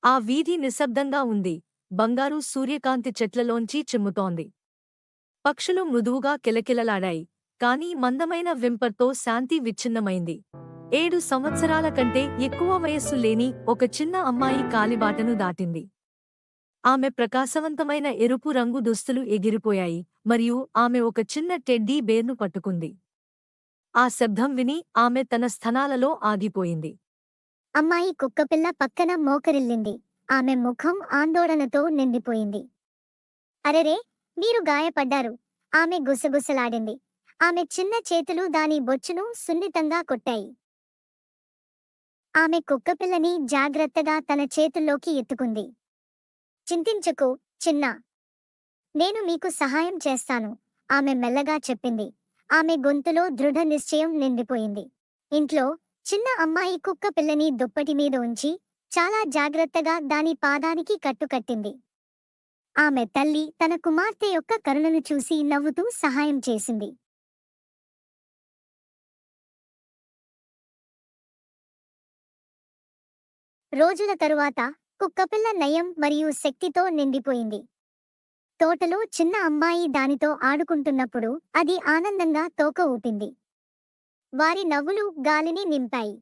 ఆ వీధి నిశ్శబ్దంగా ఉంది. బంగారు సూర్యకాంతి చెట్లలోంచి చిమ్ముతోంది. పక్షులు మృదువుగా కిలకిలలాడాయి. కాని మందమైన వెంపర్తో శాంతి విచ్ఛిన్నమైంది. 7 సంవత్సరాల కంటే ఎక్కువ వయస్సు లేని ఒక చిన్న అమ్మాయి కాలిబాటను దాటింది. ఆమె ప్రకాశవంతమైన ఎరుపు రంగు దుస్తులు ఎగిరిపోయాయి, మరియు ఆమె ఒక చిన్న టెడ్డీ బేర్ను పట్టుకుంది. ఆ శబ్దం విని ఆమె తన స్థనాలలో ఆగిపోయింది. అమ్మాయి కుక్కపిల్ల పక్కన మోకరిల్లింది. ఆమె ముఖం ఆందోళనతో నిండిపోయింది. అరెరే, మీరు గాయపడ్డారు. ఆమె గుసగుసలాడింది. ఆమె చిన్న చేతులు దాని బొచ్చును సున్నితంగా కొట్టాయి. ఆమె కుక్కపిల్లని జాగ్రత్తగా తన చేతుల్లోకి ఎత్తుకుంది. చింతించకు, చిన్నా. నేను మీకు సహాయం చేస్తాను, ఆమె మెల్లగా చెప్పింది. ఆమె గొంతులో దృఢ నిశ్చయం నిండిపోయింది. ఇంట్లో చిన్న అమ్మాయి కుక్కపిల్లని దుప్పటి మీద ఉంచి చాలా జాగ్రత్తగా దాని పాదానికి కట్టుకట్టింది. ఆమె తల్లి తన కుమార్తె యొక్క కరుణను చూసి నవ్వుతూ సహాయం చేసింది. రోజుల తరువాత కుక్కపిల్ల నయం మరియు శక్తితో నిండిపోయింది. తోటలో చిన్న అమ్మాయి దానితో ఆడుకుంటున్నప్పుడు అది ఆనందంగా తోక ఊపింది. వారి నవ్వులు గాలిని నింపాయి.